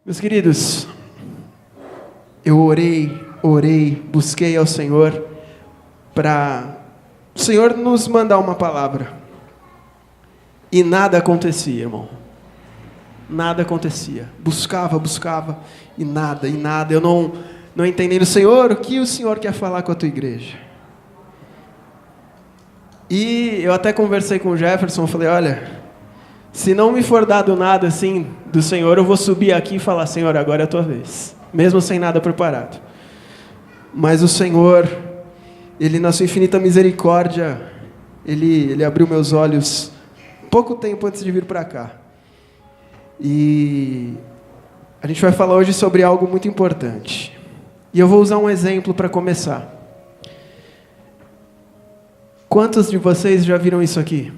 Meus queridos, eu orei, busquei ao Senhor para o Senhor nos mandar uma palavra. E nada acontecia, irmão. Nada acontecia. Buscava e nada. Eu não entendendo, Senhor, o que o Senhor quer falar com a tua igreja? E eu até conversei com o Jefferson, falei, olha, se não me for dado nada assim do Senhor, eu vou subir aqui e falar, Senhor, agora é a tua vez. Mesmo sem nada preparado. Mas o Senhor, Ele na sua infinita misericórdia, Ele abriu meus olhos pouco tempo antes de vir para cá. E a gente vai falar hoje sobre algo muito importante. E eu vou usar um exemplo para começar. Quantos de vocês já viram isso aqui?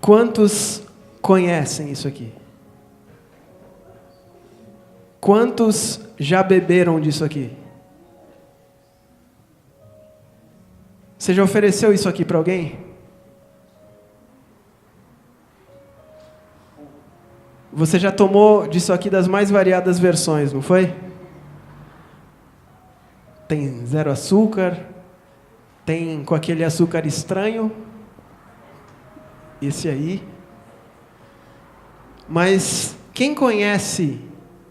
Quantos conhecem isso aqui? Quantos já beberam disso aqui? Você já ofereceu isso aqui para alguém? Você já tomou disso aqui das mais variadas versões, não foi? Tem 0 açúcar, tem com aquele açúcar estranho, esse aí. Mas quem conhece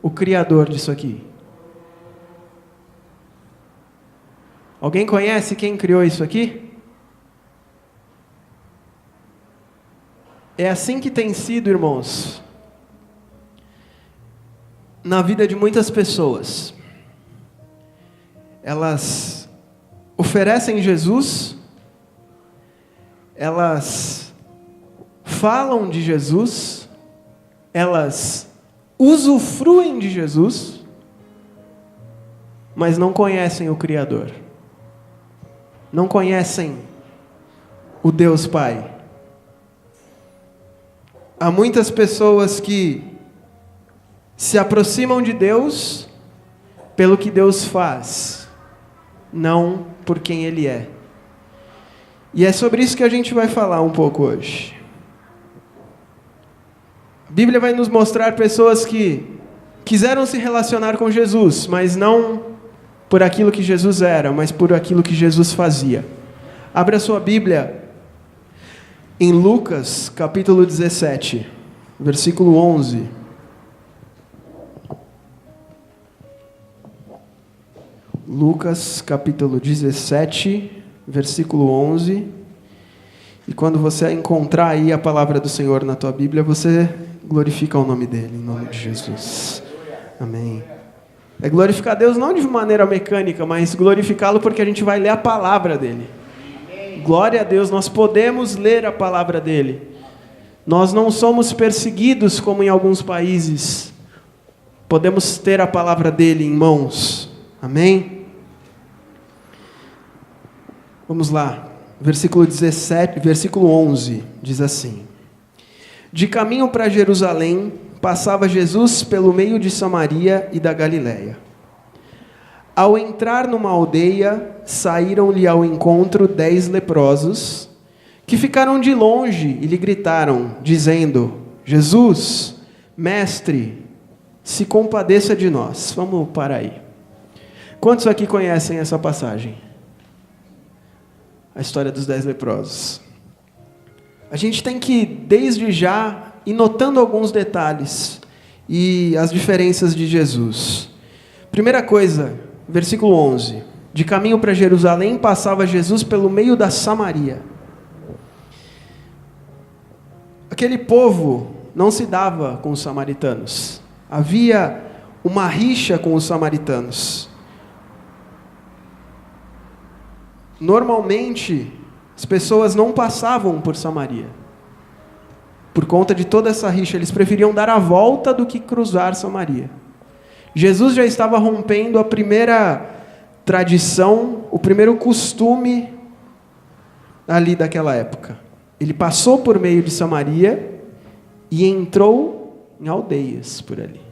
o Criador disso aqui? Alguém conhece quem criou isso aqui? É assim que tem sido, irmãos, na vida de muitas pessoas. Elas oferecem Jesus, elas falam de Jesus, elas usufruem de Jesus, mas não conhecem o Criador. Não conhecem o Deus Pai. Há muitas pessoas que se aproximam de Deus pelo que Deus faz, não por quem Ele é. E é sobre isso que a gente vai falar um pouco hoje. A Bíblia vai nos mostrar pessoas que quiseram se relacionar com Jesus, mas não por aquilo que Jesus era, mas por aquilo que Jesus fazia. Abra a sua Bíblia em Lucas, capítulo 17, versículo 11. Lucas, capítulo 17, versículo 11. E quando você encontrar aí a palavra do Senhor na tua Bíblia, você glorifica o nome dele, em nome de Jesus. Amém. É glorificar Deus não de maneira mecânica, mas glorificá-lo porque a gente vai ler a palavra dele. Glória a Deus, nós podemos ler a palavra dele. Nós não somos perseguidos como em alguns países. Podemos ter a palavra dele em mãos. Amém? Vamos lá. Versículo 17, versículo 11, diz assim: De caminho para Jerusalém, passava Jesus pelo meio de Samaria e da Galiléia. Ao entrar numa aldeia, saíram-lhe ao encontro 10 leprosos, que ficaram de longe e lhe gritaram, dizendo: Jesus, mestre, se compadeça de nós. Vamos parar aí. Quantos aqui conhecem essa passagem? A história dos 10 leprosos. A gente tem que, desde já, ir notando alguns detalhes e as diferenças de Jesus. Primeira coisa, versículo 11. De caminho para Jerusalém, passava Jesus pelo meio da Samaria. Aquele povo não se dava com os samaritanos. Havia uma rixa com os samaritanos. Normalmente, as pessoas não passavam por Samaria. Por conta de toda essa rixa, eles preferiam dar a volta do que cruzar Samaria. Jesus já estava rompendo a primeira tradição, o primeiro costume ali daquela época. Ele passou por meio de Samaria e entrou em aldeias por ali.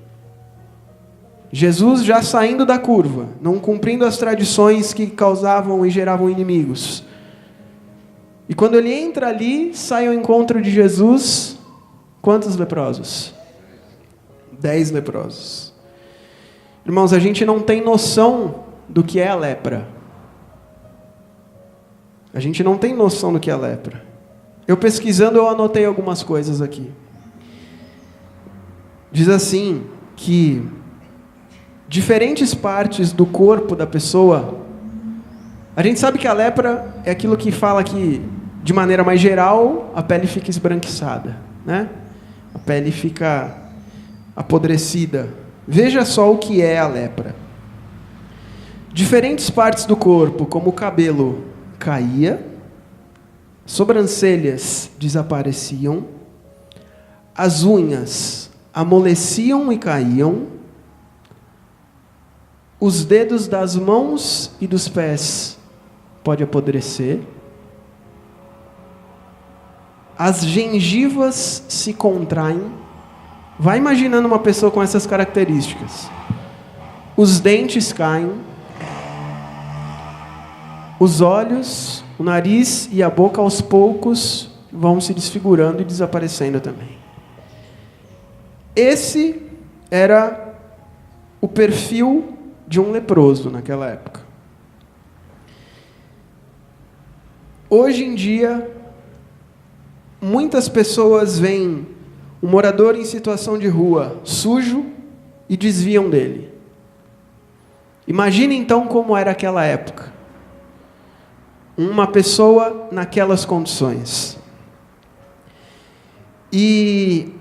Jesus já saindo da curva, não cumprindo as tradições que causavam e geravam inimigos. E quando ele entra ali, sai ao encontro de Jesus Quantos leprosos? 10 leprosos. Irmãos, a gente não tem noção do que é a lepra. A gente não tem noção do que é a lepra. Eu pesquisando, eu anotei algumas coisas aqui. Diz assim, que diferentes partes do corpo da pessoa... A gente sabe que a lepra é aquilo que fala que, de maneira mais geral, a pele fica esbranquiçada, né? A pele fica apodrecida. Veja só o que é a lepra. Diferentes partes do corpo, como o cabelo, caía, sobrancelhas desapareciam, as unhas amoleciam e caíam, os dedos das mãos e dos pés pode apodrecer, as gengivas se contraem. Vai imaginando uma pessoa com essas características. Os dentes caem, os olhos, o nariz e a boca aos poucos vão se desfigurando e desaparecendo também. Esse era o perfil de um leproso naquela época. Hoje em dia, muitas pessoas veem um morador em situação de rua sujo e desviam dele. Imagine então como era aquela época. Uma pessoa naquelas condições. E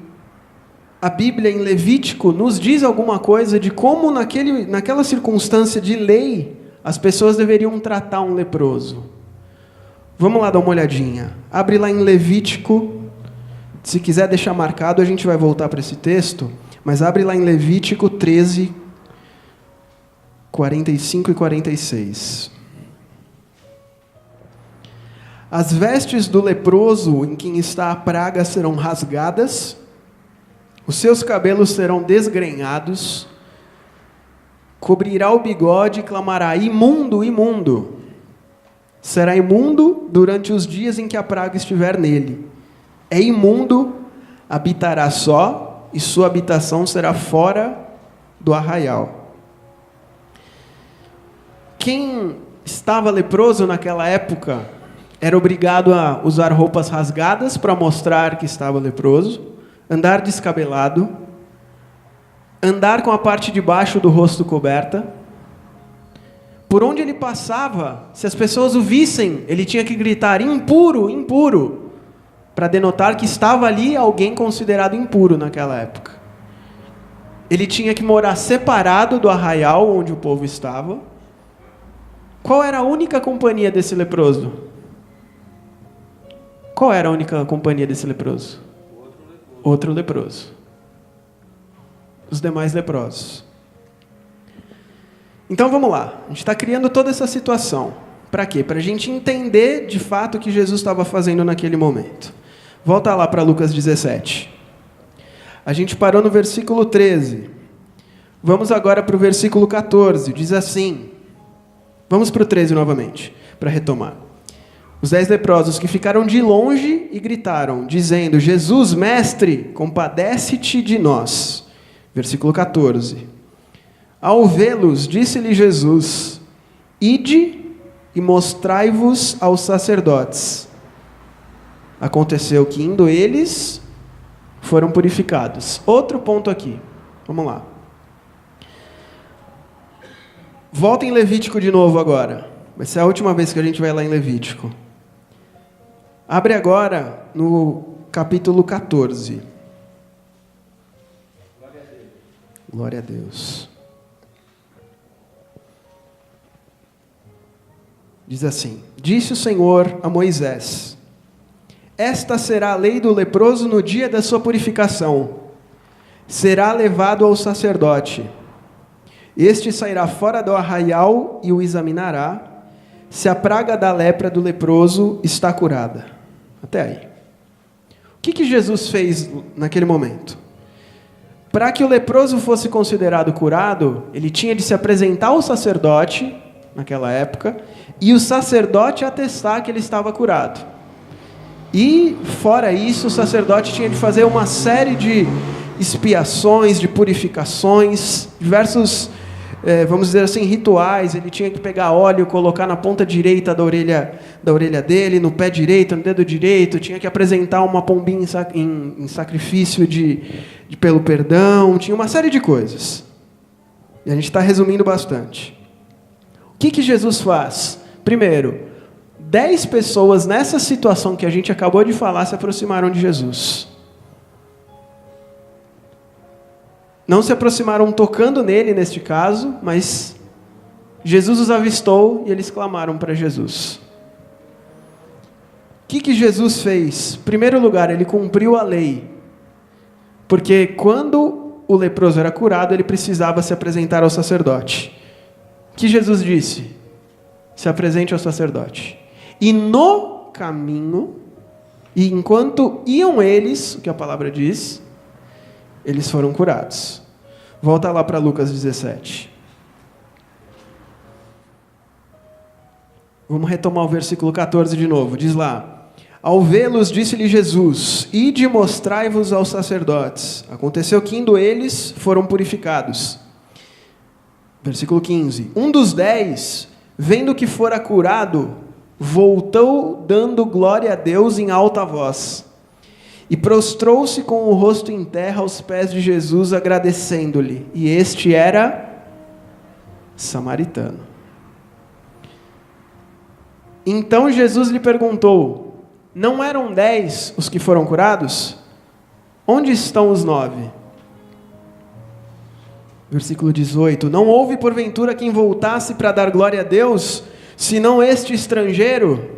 a Bíblia em Levítico nos diz alguma coisa de como naquela circunstância de lei as pessoas deveriam tratar um leproso. Vamos lá dar uma olhadinha. Abre lá em Levítico. Se quiser deixar marcado, a gente vai voltar para esse texto. Mas abre lá em Levítico 13, 45 e 46. As vestes do leproso em quem está a praga serão rasgadas, os seus cabelos serão desgrenhados, cobrirá o bigode e clamará: imundo, imundo. Será imundo durante os dias em que a praga estiver nele. É imundo, habitará só, e sua habitação será fora do arraial. Quem estava leproso naquela época era obrigado a usar roupas rasgadas para mostrar que estava leproso, andar descabelado, andar com a parte de baixo do rosto coberta. Por onde ele passava, se as pessoas o vissem, ele tinha que gritar: impuro, impuro, para denotar que estava ali alguém considerado impuro naquela época. Ele tinha que morar separado do arraial onde o povo estava. Qual era a única companhia desse leproso? Qual era a única companhia desse leproso? Outro leproso. Os demais leprosos. Então vamos lá. A gente está criando toda essa situação. Para quê? Para a gente entender de fato o que Jesus estava fazendo naquele momento. Volta lá para Lucas 17. A gente parou no versículo 13. Vamos agora para o versículo 14. Diz assim. Vamos para o 13 novamente, para retomar. Os 10 leprosos que ficaram de longe e gritaram, dizendo: Jesus, mestre, compadece-te de nós. Versículo 14. Ao vê-los, disse-lhe Jesus: ide e mostrai-vos aos sacerdotes. Aconteceu que, indo eles, foram purificados. Outro ponto aqui. Vamos lá. Volta em Levítico de novo agora. Vai ser a última vez que a gente vai lá em Levítico. Abre agora no capítulo 14. Glória a Deus. Diz assim: disse o Senhor a Moisés: esta será a lei do leproso no dia da sua purificação. Será levado ao sacerdote. Este sairá fora do arraial e o examinará, se a praga da lepra do leproso está curada. Até aí. O que Jesus fez naquele momento? Para que o leproso fosse considerado curado, ele tinha de se apresentar ao sacerdote, naquela época, e o sacerdote atestar que ele estava curado. E, fora isso, o sacerdote tinha de fazer uma série de expiações, de purificações, diversos, vamos dizer assim, rituais. Ele tinha que pegar óleo, colocar na ponta direita da orelha dele, no pé direito, no dedo direito, tinha que apresentar uma pombinha em sacrifício pelo perdão, tinha uma série de coisas. E a gente está resumindo bastante. O que Jesus faz? Primeiro, 10 pessoas nessa situação que a gente acabou de falar se aproximaram de Jesus. Não se aproximaram tocando nele, neste caso, mas Jesus os avistou e eles clamaram para Jesus. O que Jesus fez? Em primeiro lugar, ele cumpriu a lei. Porque quando o leproso era curado, ele precisava se apresentar ao sacerdote. O que Jesus disse? Se apresente ao sacerdote. E no caminho, e enquanto iam eles, o que a palavra diz, eles foram curados. Volta lá para Lucas 17. Vamos retomar o versículo 14 de novo. Diz lá: ao vê-los, disse-lhe Jesus: ide mostrai-vos aos sacerdotes. Aconteceu que, indo eles, foram purificados. Versículo 15. Um dos 10, vendo que fora curado, voltou dando glória a Deus em alta voz. E prostrou-se com o rosto em terra aos pés de Jesus, agradecendo-lhe. E este era samaritano. Então Jesus lhe perguntou: não eram 10 os que foram curados? Onde estão os 9? Versículo 18. Não houve porventura quem voltasse para dar glória a Deus, senão este estrangeiro?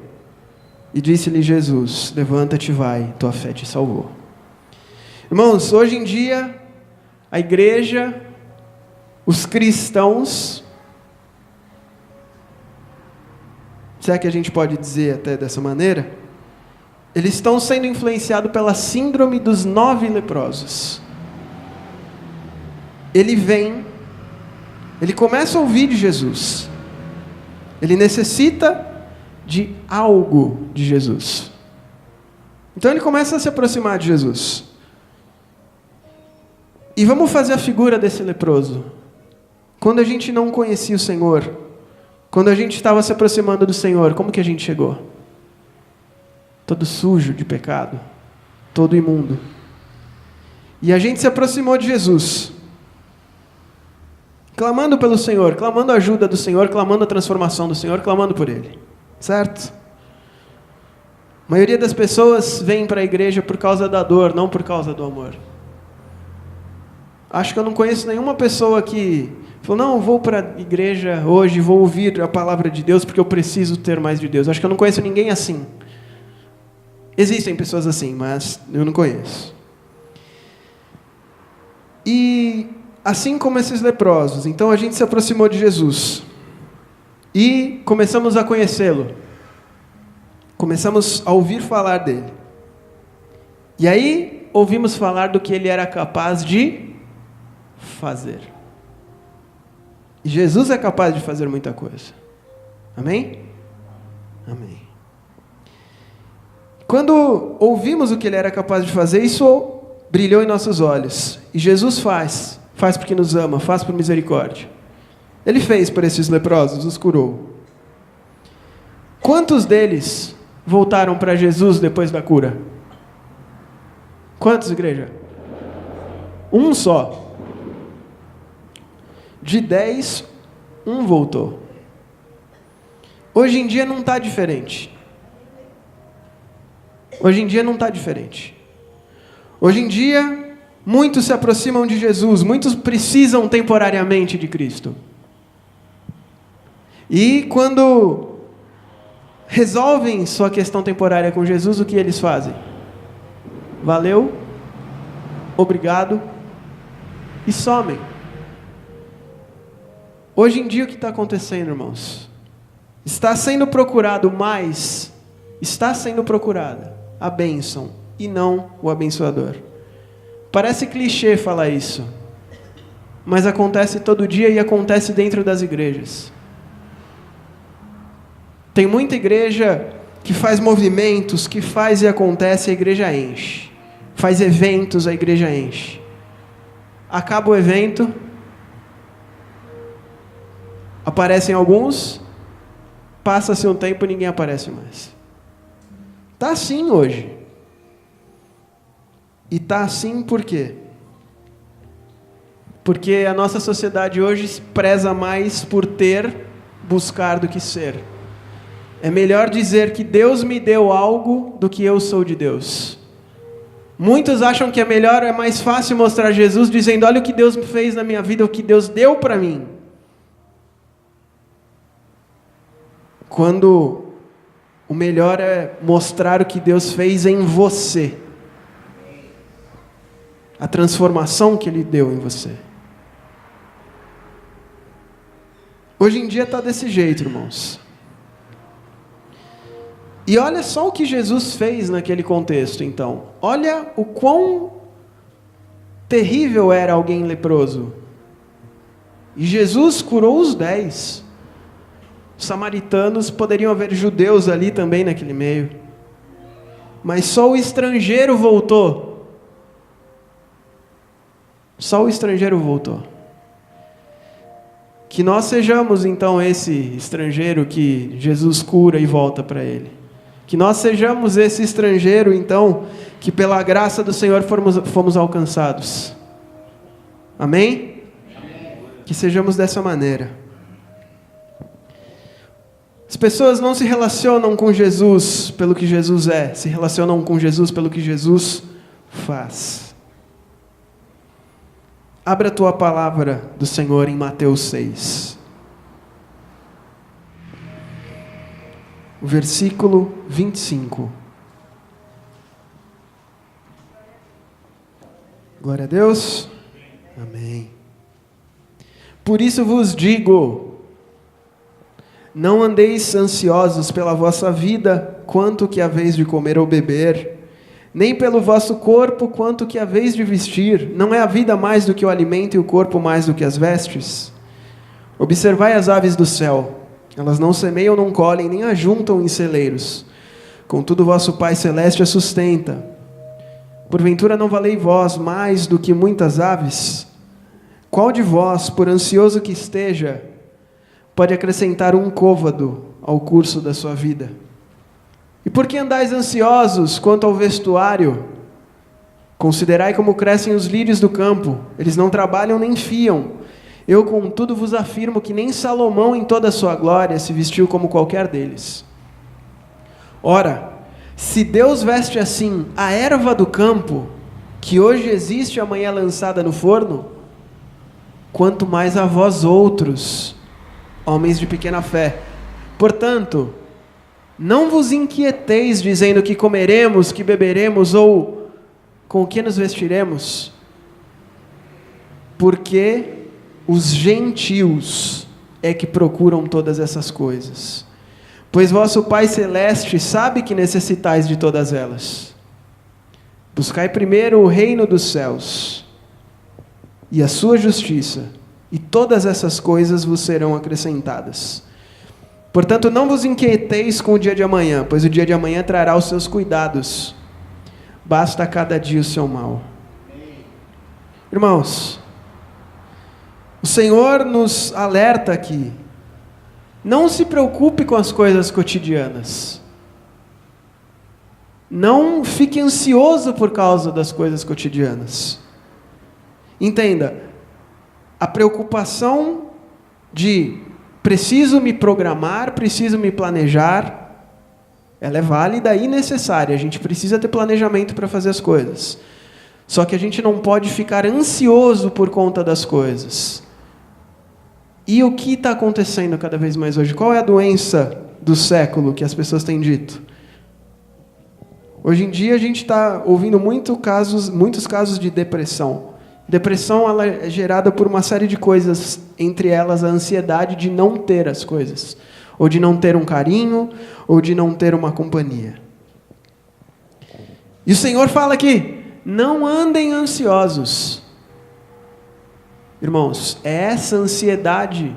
E disse-lhe Jesus: levanta-te e vai, tua fé te salvou. Irmãos, hoje em dia, a igreja, os cristãos, será que a gente pode dizer até dessa maneira? Eles estão sendo influenciados pela síndrome dos 9 leprosos. Ele vem, ele começa a ouvir de Jesus, ele necessita de algo de Jesus. Então ele começa a se aproximar de Jesus. E vamos fazer a figura desse leproso. Quando a gente não conhecia o Senhor, quando a gente estava se aproximando do Senhor, como que a gente chegou? Todo sujo de pecado, todo imundo. E a gente se aproximou de Jesus, clamando pelo Senhor, clamando a ajuda do Senhor, clamando a transformação do Senhor, clamando por Ele. Certo? A maioria das pessoas vem para a igreja por causa da dor, não por causa do amor. Acho que eu não conheço nenhuma pessoa que falou: não, vou para a igreja hoje, vou ouvir a palavra de Deus porque eu preciso ter mais de Deus. Acho que eu não conheço ninguém assim. Existem pessoas assim, mas eu não conheço. E assim como esses leprosos, então a gente se aproximou de Jesus e começamos a conhecê-lo. Começamos a ouvir falar dele. E aí ouvimos falar do que ele era capaz de fazer. E Jesus é capaz de fazer muita coisa. Amém? Amém. Quando ouvimos o que ele era capaz de fazer, isso brilhou em nossos olhos. E Jesus faz porque nos ama, faz por misericórdia. Ele fez por esses leprosos, os curou. Quantos deles voltaram para Jesus depois da cura? Quantos, igreja? Um só. De 10, um voltou. Hoje em dia não está diferente. Hoje em dia não está diferente. Hoje em dia, muitos se aproximam de Jesus, muitos precisam temporariamente de Cristo. E quando resolvem sua questão temporária com Jesus, o que eles fazem? Valeu, obrigado, e somem. Hoje em dia o que está acontecendo, irmãos? Está sendo procurada a bênção e não o abençoador. Parece clichê falar isso, mas acontece todo dia e acontece dentro das igrejas. Tem muita igreja que faz movimentos, que faz e acontece, a igreja enche. Faz eventos, a igreja enche. Acaba o evento, aparecem alguns, passa-se um tempo e ninguém aparece mais. Está assim hoje. E está assim por quê? Porque a nossa sociedade hoje preza mais por ter, buscar do que ser. É melhor dizer que Deus me deu algo do que eu sou de Deus. Muitos acham que é mais fácil mostrar Jesus dizendo: olha o que Deus me fez na minha vida, o que Deus deu para mim. Quando o melhor é mostrar o que Deus fez em você. A transformação que Ele deu em você. Hoje em dia está desse jeito, irmãos. E olha só o que Jesus fez naquele contexto, então. Olha o quão terrível era alguém leproso. E Jesus curou os 10. Os samaritanos, poderiam haver judeus ali também naquele meio. Mas só o estrangeiro voltou. Só o estrangeiro voltou. Que nós sejamos então esse estrangeiro que Jesus cura e volta para Ele. Que nós sejamos esse estrangeiro então, que pela graça do Senhor fomos alcançados. Amém? Amém? Que sejamos dessa maneira. As pessoas não se relacionam com Jesus pelo que Jesus é, se relacionam com Jesus pelo que Jesus faz. Abra a tua palavra do Senhor em Mateus 6. O versículo 25. Glória a Deus. Amém. Por isso vos digo, não andeis ansiosos pela vossa vida, quanto que haveis de comer ou beber, nem pelo vosso corpo, quanto que haveis de vestir. Não é a vida mais do que o alimento e o corpo mais do que as vestes? Observai as aves do céu. Elas não semeiam, não colhem, nem ajuntam em celeiros. Contudo, vosso Pai Celeste as sustenta. Porventura não valei vós mais do que muitas aves? Qual de vós, por ansioso que esteja, pode acrescentar um côvado ao curso da sua vida? E por que andais ansiosos quanto ao vestuário? Considerai como crescem os lírios do campo. Eles não trabalham nem fiam. Eu, contudo, vos afirmo que nem Salomão, em toda a sua glória, se vestiu como qualquer deles. Ora, se Deus veste assim a erva do campo, que hoje existe e amanhã é lançada no forno, quanto mais a vós outros, homens de pequena fé. Portanto, não vos inquieteis dizendo que comeremos, que beberemos ou com o que nos vestiremos, porque os gentios é que procuram todas essas coisas. Pois vosso Pai Celeste sabe que necessitais de todas elas. Buscai primeiro o reino dos céus e a sua justiça, e todas essas coisas vos serão acrescentadas. Portanto, não vos inquieteis com o dia de amanhã, pois o dia de amanhã trará os seus cuidados. Basta a cada dia o seu mal. Irmãos, o Senhor nos alerta aqui. Não se preocupe com as coisas cotidianas. Não fique ansioso por causa das coisas cotidianas. Entenda, a preocupação de preciso me programar, preciso me planejar, ela é válida e necessária. A gente precisa ter planejamento para fazer as coisas. Só que a gente não pode ficar ansioso por conta das coisas. E o que está acontecendo cada vez mais hoje? Qual é a doença do século que as pessoas têm dito? Hoje em dia a gente está ouvindo muitos casos de depressão. Depressão ela é gerada por uma série de coisas, entre elas a ansiedade de não ter as coisas, ou de não ter um carinho, ou de não ter uma companhia. E o Senhor fala aqui, não andem ansiosos. Irmãos, é essa ansiedade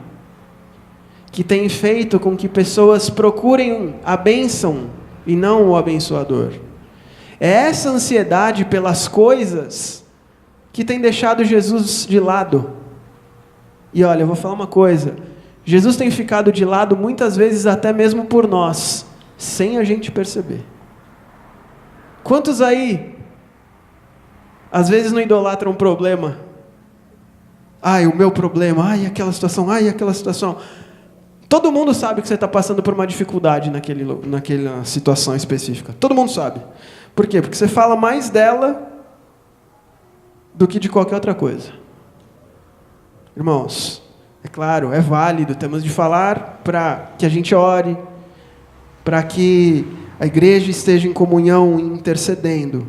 que tem feito com que pessoas procurem a bênção e não o abençoador. É essa ansiedade pelas coisas que tem deixado Jesus de lado. E olha, eu vou falar uma coisa. Jesus tem ficado de lado muitas vezes até mesmo por nós, sem a gente perceber. Quantos aí, às vezes não idolatram um problema? Ai, o meu problema, ai, aquela situação. Todo mundo sabe que você está passando por uma dificuldade naquela situação específica. Todo mundo sabe. Por quê? Porque você fala mais dela do que de qualquer outra coisa. Irmãos, é claro, é válido, temos de falar para que a gente ore, para que a igreja esteja em comunhão, intercedendo.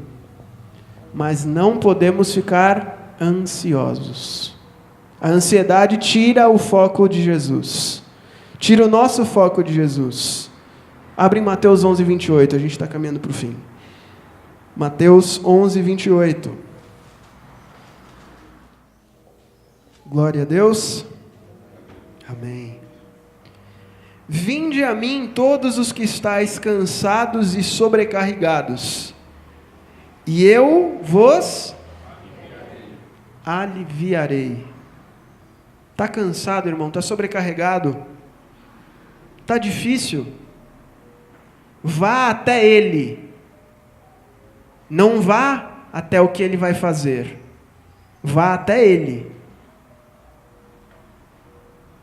Mas não podemos ficar ansiosos. A ansiedade tira o foco de Jesus. Tira o nosso foco de Jesus. Abre em Mateus 11, 28, a gente está caminhando para o fim. Mateus 11, 28. Glória a Deus. Amém. Vinde a mim todos os que estáis cansados e sobrecarregados, e eu vos aliviarei. Está cansado, irmão? Está sobrecarregado? Está difícil? Vá até Ele. Não vá até o que Ele vai fazer. Vá até Ele.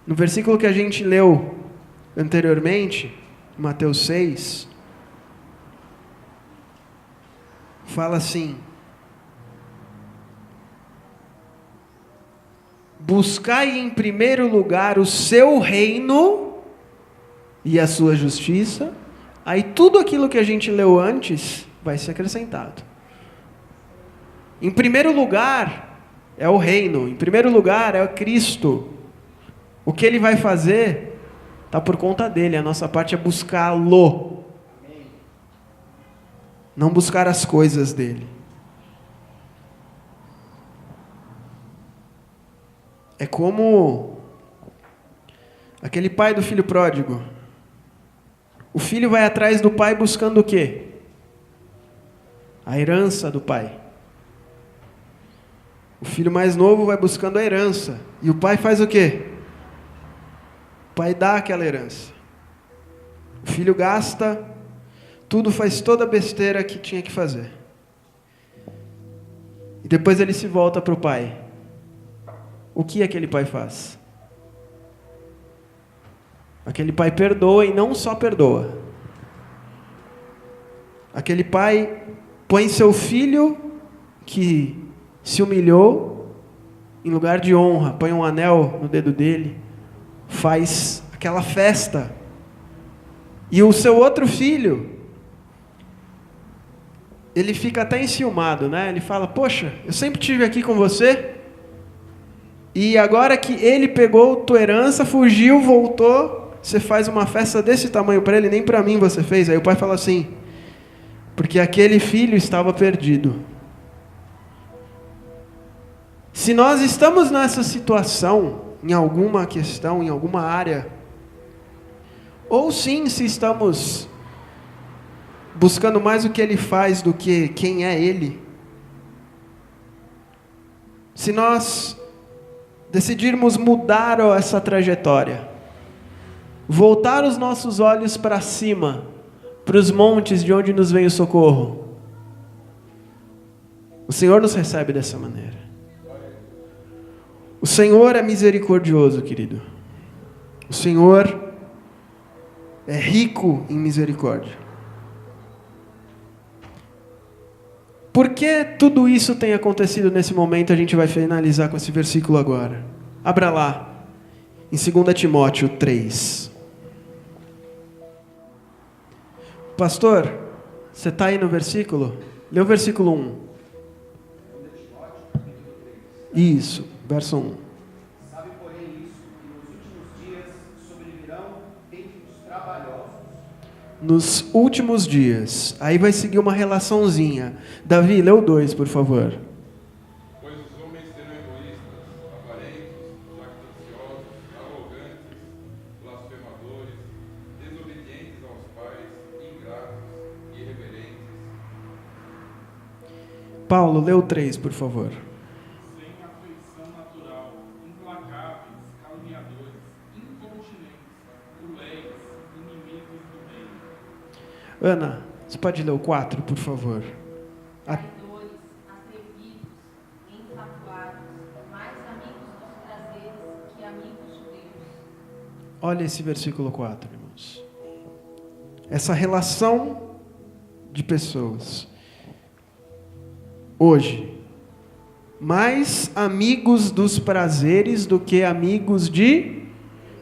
No versículo que a gente leu anteriormente, Mateus 6, fala assim: buscai em primeiro lugar o seu reino e a sua justiça, aí tudo aquilo que a gente leu antes vai ser acrescentado. Em primeiro lugar é o reino, em primeiro lugar é o Cristo. O que Ele vai fazer está por conta dEle, a nossa parte é buscá-lo, não buscar as coisas dEle. É como aquele pai do filho pródigo. O filho vai atrás do pai buscando o quê? A herança do pai. O filho mais novo vai buscando a herança. E o pai faz o quê? O pai dá aquela herança. O filho gasta tudo, faz toda a besteira que tinha que fazer. E depois ele se volta para o pai. O que aquele pai faz? Aquele pai perdoa e não só perdoa. Aquele pai põe seu filho que se humilhou, em lugar de honra, põe um anel no dedo dele, faz aquela festa. E o seu outro filho, ele fica até enciumado, né? Ele fala: poxa, eu sempre estive aqui com você, e agora que ele pegou tua herança, fugiu, voltou, você faz uma festa desse tamanho para ele, nem para mim você fez. Aí o pai fala assim: porque aquele filho estava perdido. Se nós estamos nessa situação, em alguma questão, em alguma área, ou sim, se estamos buscando mais o que Ele faz do que quem é Ele, se nós decidirmos mudar essa trajetória, voltar os nossos olhos para cima, para os montes de onde nos vem o socorro, o Senhor nos recebe dessa maneira. O Senhor é misericordioso, querido. O Senhor é rico em misericórdia. Por que tudo isso tem acontecido nesse momento? A gente vai finalizar com esse versículo agora. Abra lá, em 2 Timóteo 3. Pastor, você está aí no versículo? Lê o versículo 1. Isso, verso 1. Sabe, porém, isso, que nos últimos dias sobrevirão tempos trabalhosos. Nos últimos dias. Aí vai seguir uma relaçãozinha. Davi, lê o 2, por favor. Pois os homens serão egoístas, avarentos, jactanciosos, arrogantes, blasfemadores, desobedientes aos pais, ingratos, Paulo, lê o 3, por favor. Sem afeição natural, implacáveis, caluniadores, incontinentes, cruéis, inimigos do bem. Ana, você pode ler o 4, por favor? Traidores, atrevidos, enfatuados, mais amigos dos prazeres que amigos de Deus. Olha esse versículo 4, irmãos. Essa relação de pessoas. Hoje, mais amigos dos prazeres do que amigos de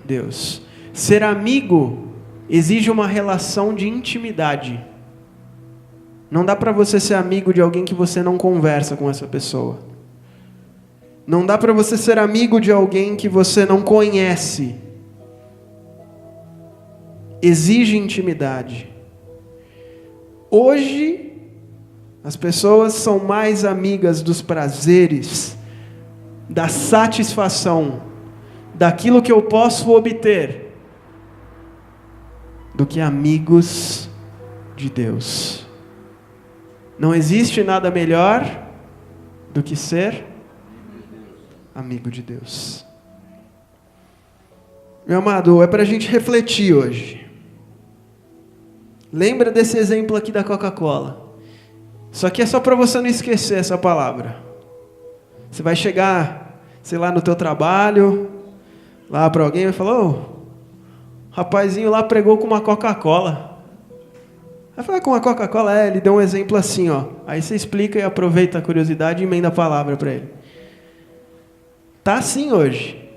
Deus. Ser amigo exige uma relação de intimidade. Não dá para você ser amigo de alguém que você não conversa com essa pessoa. Não dá para você ser amigo de alguém que você não conhece. Exige intimidade. Hoje, as pessoas são mais amigas dos prazeres, da satisfação, daquilo que eu posso obter, do que amigos de Deus. Não existe nada melhor do que ser amigo de Deus. Meu amado, é para a gente refletir hoje. Lembra desse exemplo aqui da Coca-Cola. Isso aqui é só para você não esquecer essa palavra. Você vai chegar, sei lá, no teu trabalho, lá para alguém e vai falar: ô, rapazinho lá pregou com uma Coca-Cola. Vai falar com uma Coca-Cola? Ele deu um exemplo assim, ó. Aí você explica e aproveita a curiosidade e emenda a palavra para ele. Tá assim hoje.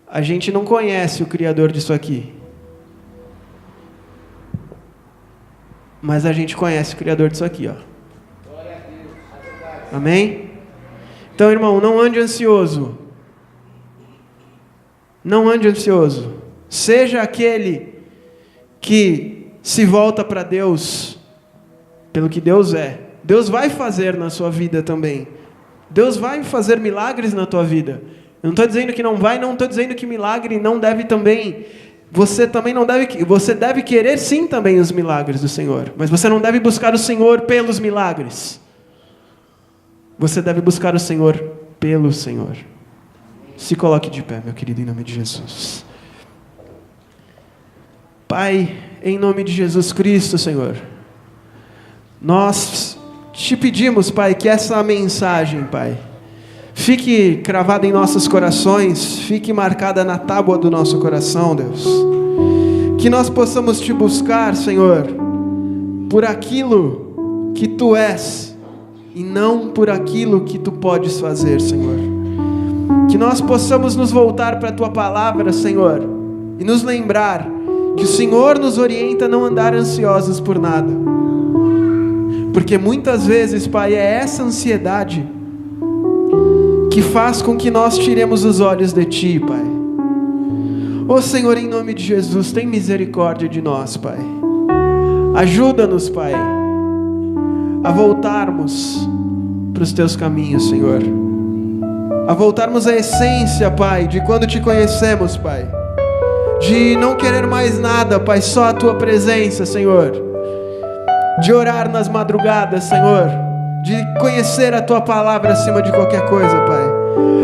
A gente não conhece o Criador disso aqui. Mas a gente conhece o Criador disso aqui, ó. Amém? Então, irmão, não ande ansioso. Não ande ansioso. Seja aquele que se volta para Deus pelo que Deus é. Deus vai fazer na sua vida também. Deus vai fazer milagres na tua vida. Eu não estou dizendo que não vai, não estou dizendo que milagre não deve também. Você também não deve, você deve querer sim também os milagres do Senhor, mas você não deve buscar o Senhor pelos milagres. Você deve buscar o Senhor pelo Senhor. Se coloque de pé, meu querido, em nome de Jesus. Pai, em nome de Jesus Cristo, Senhor, nós te pedimos, Pai, que essa mensagem, Pai, fique cravada em nossos corações, fique marcada na tábua do nosso coração, Deus. Que nós possamos te buscar, Senhor, por aquilo que Tu és, e não por aquilo que Tu podes fazer, Senhor. Que nós possamos nos voltar para a Tua palavra, Senhor, e nos lembrar que o Senhor nos orienta a não andar ansiosos por nada. Porque muitas vezes, Pai, é essa ansiedade que faz com que nós tiremos os olhos de Ti, Pai. Ó Senhor, em nome de Jesus, tem misericórdia de nós, Pai. Ajuda-nos, Pai, a voltarmos para os Teus caminhos, Senhor. A voltarmos à essência, Pai, de quando Te conhecemos, Pai. De não querer mais nada, Pai, só a Tua presença, Senhor. De orar nas madrugadas, Senhor. De conhecer a Tua palavra acima de qualquer coisa, Pai.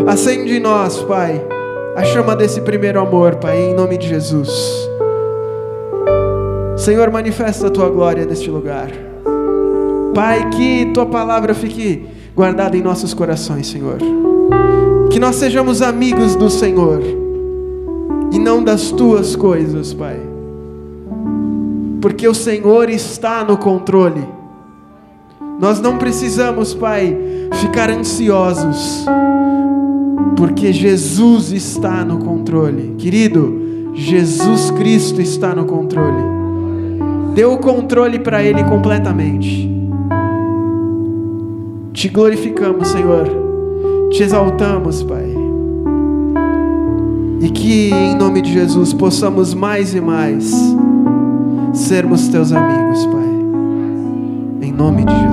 Acende em nós, Pai, a chama desse primeiro amor, Pai, em nome de Jesus. Senhor, manifesta a Tua glória neste lugar. Pai, que Tua palavra fique guardada em nossos corações, Senhor. Que nós sejamos amigos do Senhor e não das Tuas coisas, Pai. Porque o Senhor está no controle. Nós não precisamos, Pai, ficar ansiosos, porque Jesus está no controle. Querido, Jesus Cristo está no controle. Dê o controle para Ele completamente. Te glorificamos, Senhor. Te exaltamos, Pai. E que em nome de Jesus possamos mais e mais sermos Teus amigos, Pai. Em nome de Jesus.